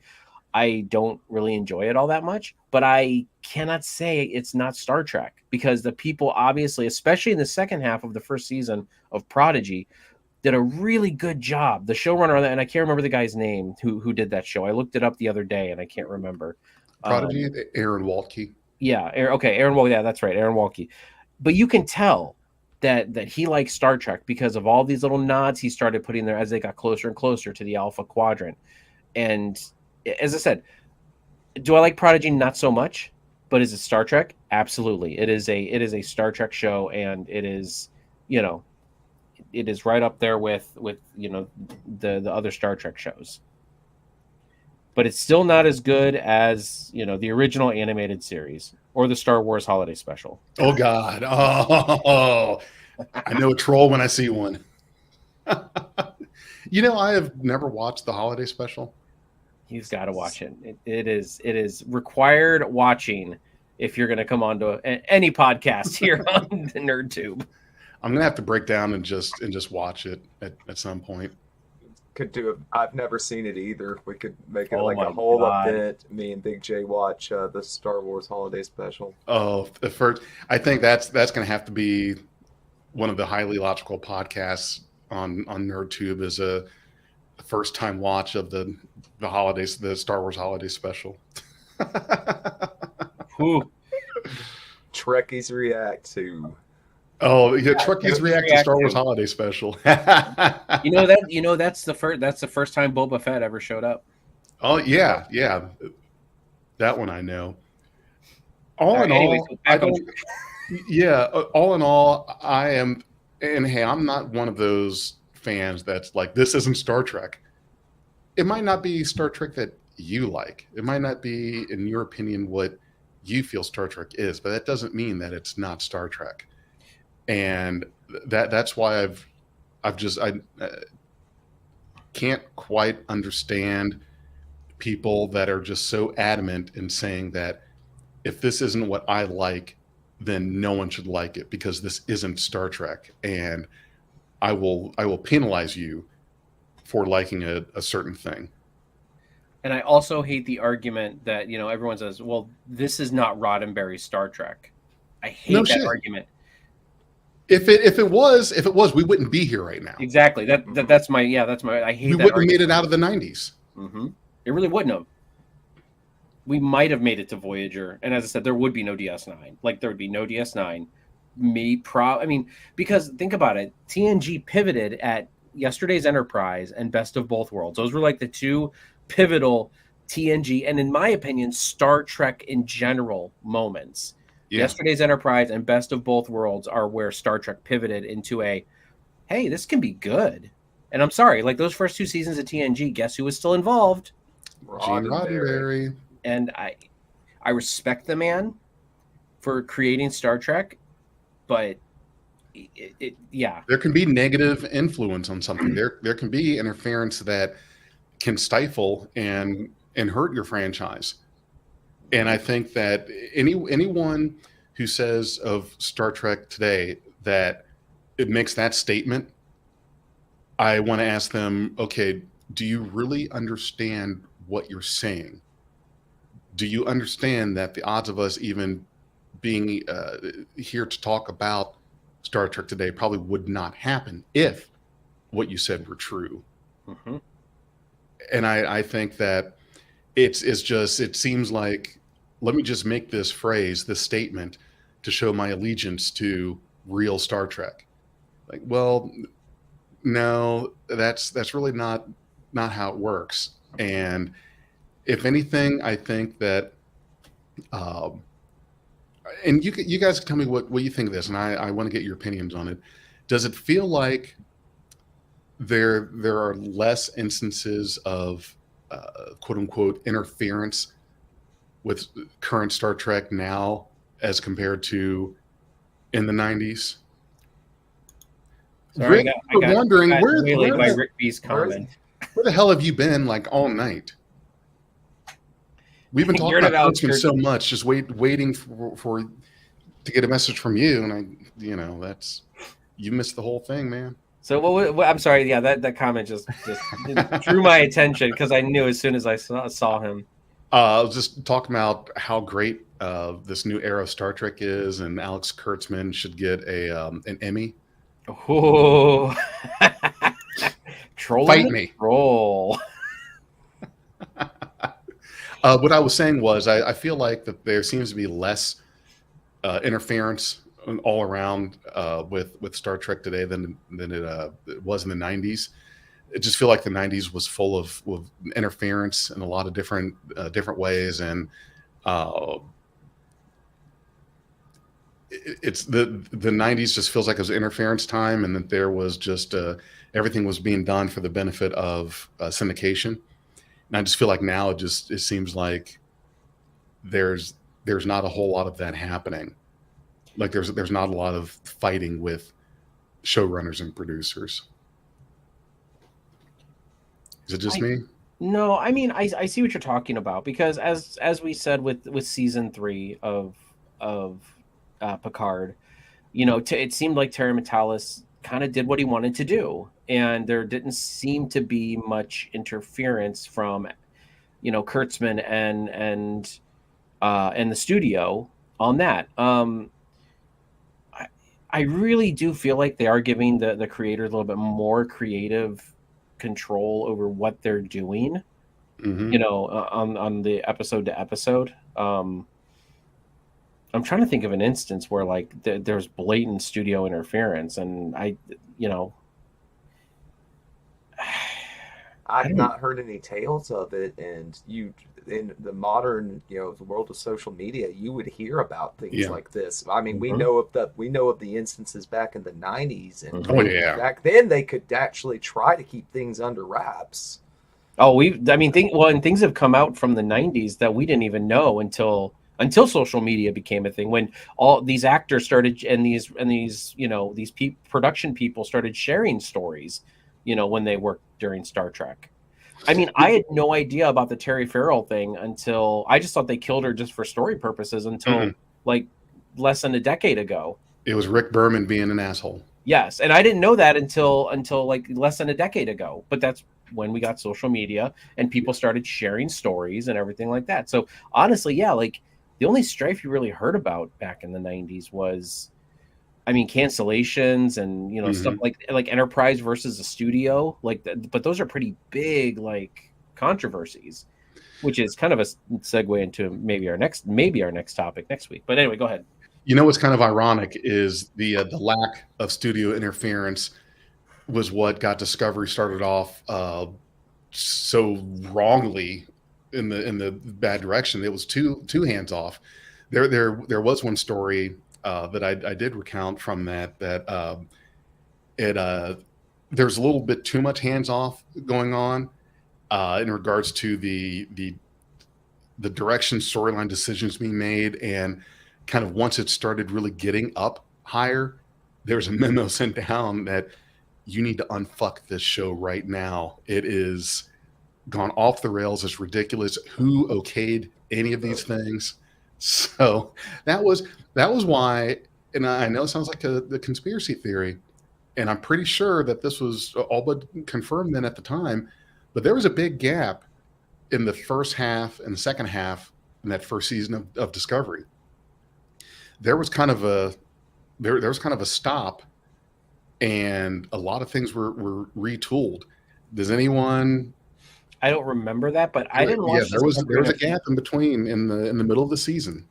don't really enjoy it all that much, but I cannot say it's not Star Trek, because the people, obviously, especially in the second half of the first season of Prodigy, did a really good job. The showrunner on that, and I can't remember the guy's name who did that show. I looked it up the other day and I can't remember. Prodigy, Aaron Waltke. Yeah, Aaron Waltke. Yeah, that's right, Aaron Waltke. But you can tell that he likes Star Trek because of all these little nods he started putting there as they got closer and closer to the Alpha Quadrant. And as I said, do I like Prodigy? Not so much. But is it Star Trek? Absolutely. It is a Star Trek show, and it is, you know, it is right up there with you know, the other Star Trek shows. But it's still not as good as, you know, the original animated series or the Star Wars Holiday Special. Oh God! Oh, I know a troll when I see one. You know, I have never watched the Holiday Special. He's got to watch it. It is required watching if you're going to come on to any podcast here on the NerdTube. I'm gonna have to break down and just watch it at some point. Could do it. I've never seen it either. We could make it Oh like my a whole God. event. Me and Big J watch the Star Wars Holiday Special. Oh, the first. I think that's gonna have to be one of the highly logical podcasts on NerdTube, is a first time watch of the holidays, the Star Wars Holiday Special. Whew. Trekkies react to. Oh yeah, Trekkies react to Star Wars to. Holiday Special. You know that's the first time Boba Fett ever showed up. Oh yeah, that one I know. All in Anyways, all, I don't. Yeah, all in all, I am, and hey, I'm not one of those fans that's like, this isn't Star Trek. It might not be Star Trek that you like. It might not be, in your opinion, what you feel Star Trek is, but that doesn't mean that it's not Star Trek. And that's why I can't quite understand people that are just so adamant in saying that if this isn't what I like, then no one should like it because this isn't Star Trek, and I will penalize you for liking a certain thing. And I also hate the argument that, you know, everyone says, well, this is not Roddenberry's Star Trek. I hate that argument. If it was, we wouldn't be here right now. Exactly. That's my I hate we that. We wouldn't have made it out of the 90s. Mm-hmm. It really wouldn't have. We might have made it to Voyager, and as I said, there would be no DS9. Like, there would be no DS9. I mean, because think about it, TNG pivoted at Yesterday's Enterprise and Best of Both Worlds. Those were like the two pivotal TNG, and in my opinion, Star Trek in general moments. Yeah. Yesterday's Enterprise and Best of Both Worlds are where Star Trek pivoted into a, hey, this can be good. And I'm sorry, like those first two seasons of TNG, guess who was still involved? Gene Roddenberry. And I respect the man for creating Star Trek, but yeah. There can be negative influence on something. There can be interference that can stifle and hurt your franchise. And I think that anyone who says of Star Trek today that it makes that statement, I want to ask them, okay, do you really understand what you're saying? Do you understand that the odds of us even being here to talk about Star Trek today probably would not happen if what you said were true? Mm-hmm. And I think that it's just, it seems like, let me just make this phrase, this statement to show my allegiance to real Star Trek. Like, well, no, that's really not how it works. And if anything, I think that, um, and you guys tell me what you think of this, and I want to get your opinions on it. Does it feel like there are less instances of quote unquote interference with current Star Trek now as compared to in the 90s? Sorry, Rick, we're wondering I got waylaid by Rick B's where is- comment. where the hell have you been like all night? We've been talking You're about Alex Kurtzman so Kurtzman. much, just waiting for to get a message from you, and that's, you missed the whole thing, man. So what I'm sorry, yeah, that comment just drew my attention because I knew as soon as I saw him. I was just talking about how great this new era of Star Trek is, and Alex Kurtzman should get an Emmy. Oh, trolling Fight the me. troll. What I was saying was, I feel like that there seems to be less interference all around with Star Trek today than it was in the 90s. I just feel like the 90s was full of interference in a lot of different ways, and it's the 90s just feels like it was interference time, and that there was just everything was being done for the benefit of syndication. And I just feel like now it seems like there's not a whole lot of that happening. Like there's not a lot of fighting with showrunners and producers. Is it just me? No, I mean I see what you're talking about, because as we said with season 3 of Picard, it seemed like Terry Matalas kind of did what he wanted to do, and there didn't seem to be much interference from Kurtzman and the studio on that. I really do feel like they are giving the creators a little bit more creative control over what they're doing, Mm-hmm. on the episode to episode. I'm trying to think of an instance where like there's blatant studio interference, and I've not heard any tales of it, and in the modern, the world of social media, you would hear about things like this. I mean, Mhm. we know of the instances back in the 90s, and Oh yeah. back then they could actually try to keep things under wraps. Oh, and things have come out from the 90s that we didn't even know until social media became a thing, when all these actors started, and these production people started sharing stories, when they worked during Star Trek. I mean, I had no idea about the Terry Farrell thing until I just thought they killed her just for story purposes until like less than a decade ago. It was Rick Berman being an asshole. Yes, and I didn't know that until like less than a decade ago. But that's when we got social media and people started sharing stories and everything like that. So honestly, yeah, like the only strife you really heard about back in the 90s was, I mean, cancellations and stuff like Enterprise versus a studio, but those are pretty big like controversies, which is kind of a segue into maybe our next topic next week. But anyway, go ahead. What's kind of ironic is the lack of studio interference was what got Discovery started off so wrongly in the bad direction. It was too hands off. There was one story that I did recount from that there's a little bit too much hands off going on in regards to the direction storyline decisions being made, and kind of once it started really getting up higher, there's a memo sent down that you need to unfuck this show right now. It is gone off the rails. It's ridiculous. Who okayed any of these things? So that was why, and I know it sounds like the conspiracy theory, and I'm pretty sure that this was all but confirmed then at the time, but there was a big gap in the first half and the second half in that first season of Discovery. There was kind of a there was kind of a stop, and a lot of things were retooled. Does anyone? I don't remember that, but I didn't watch. Yeah, there was a gap in between in the middle of the season.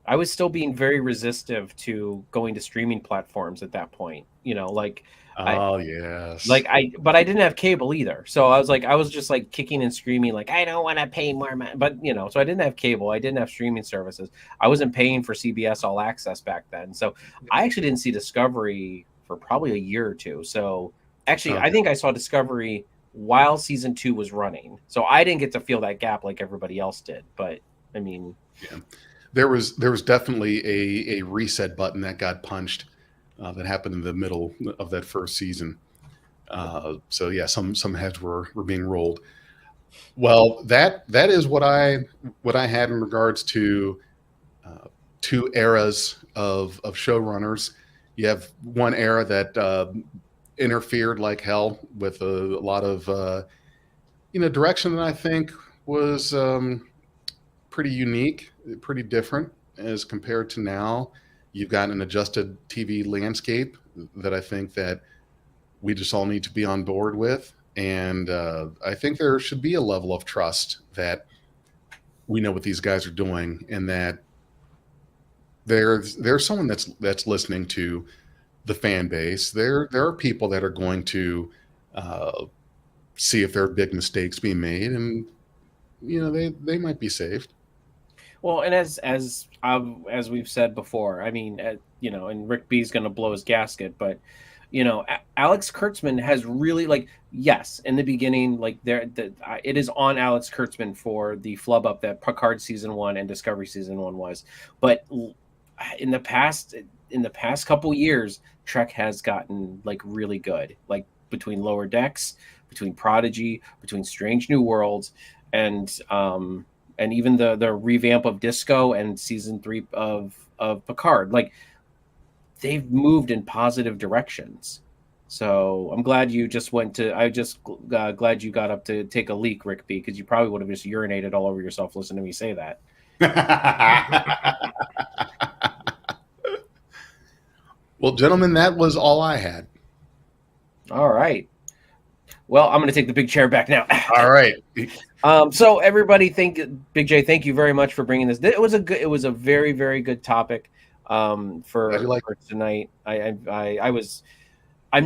I was still being very resistive to going to streaming platforms at that point. You know, like yes, but I didn't have cable either. So I was just like kicking and screaming, like I don't want to pay more money. But you know, so I didn't have cable. I didn't have streaming services. I wasn't paying for CBS All Access back then. So I actually didn't see Discovery for probably a year or two. So actually, I think I saw Discovery while season 2 was running. So I didn't get to feel that gap like everybody else did. But I mean, yeah. There was definitely a reset button that got punched that happened in the middle of that first season. So yeah, some heads were being rolled. Well, that is what I had in regards to two eras of showrunners. You have one era that interfered like hell with a lot of direction that I think was pretty unique, pretty different as compared to now. You've got an adjusted TV landscape that I think that we just all need to be on board with. And I think there should be a level of trust that we know what these guys are doing, and that there's someone that's listening to the fan base. There are people that are going to see if there are big mistakes being made, and they might be saved. Well, and as we've said before, I mean, and Rick B's going to blow his gasket, but Alex Kurtzman has really, like, yes, in the beginning, like it is on Alex Kurtzman for the flub up that Picard season 1 and Discovery season 1 was, but in the past couple years, Trek has gotten like really good, like between Lower Decks, between Prodigy, between Strange New Worlds, and even the revamp of Disco and season 3 of Picard. Like, they've moved in positive directions. So I'm glad you just glad you got up to take a leak, Rick B, because you probably would have just urinated all over yourself listening to me say that. Well, gentlemen, that was all I had. All right. Well, I'm going to take the big chair back now. All right. So everybody, Big J, thank you very much for bringing this. It was a very, very good topic for tonight. I'm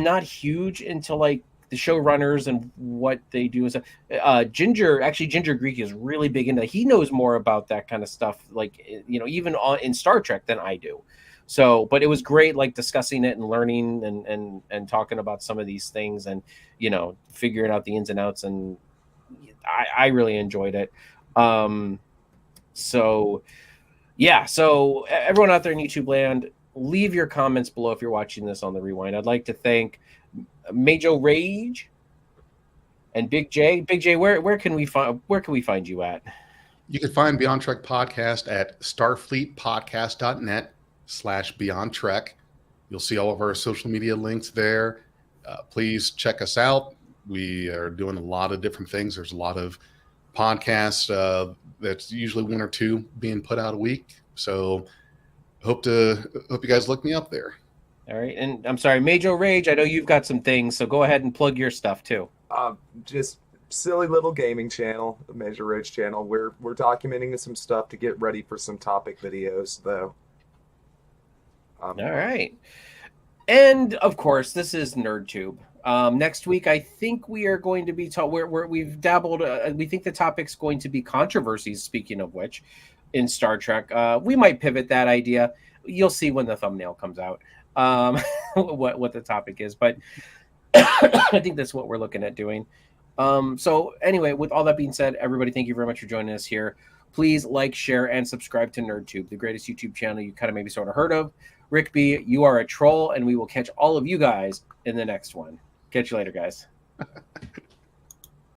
not huge into like the showrunners and what they do. Ginger Greek is really big into. He knows more about that kind of stuff, like even in Star Trek than I do. So, but it was great, like discussing it and learning and talking about some of these things and figuring out the ins and outs, and I really enjoyed it. So everyone out there in YouTube land, leave your comments below if you're watching this on the rewind. I'd like to thank Major Rage and Big J. Big J, where can we find you at? You can find Beyond Trek Podcast at starfleetpodcast.net/Beyond Trek. You'll see all of our social media links there. Please check us out. We are doing a lot of different things. There's a lot of podcasts that's usually 1 or 2 being put out a week. So hope you guys look me up there. All right. And I'm sorry, Major Rage, I know you've got some things, so go ahead and plug your stuff too. Just silly little gaming channel, the Major Rage channel. We're documenting some stuff to get ready for some topic videos, though. All right. And of course, this is NerdTube. Next week, I think we are going to be we've dabbled. We think the topic's going to be controversies. Speaking of which, in Star Trek, we might pivot that idea. You'll see when the thumbnail comes out. What the topic is, but I think that's what we're looking at doing. So anyway, with all that being said, everybody, thank you very much for joining us here. Please like, share, and subscribe to NerdTube, the greatest YouTube channel you kind of maybe sort of heard of. Rick B, you are a troll, and we will catch all of you guys in the next one. Catch you later, guys.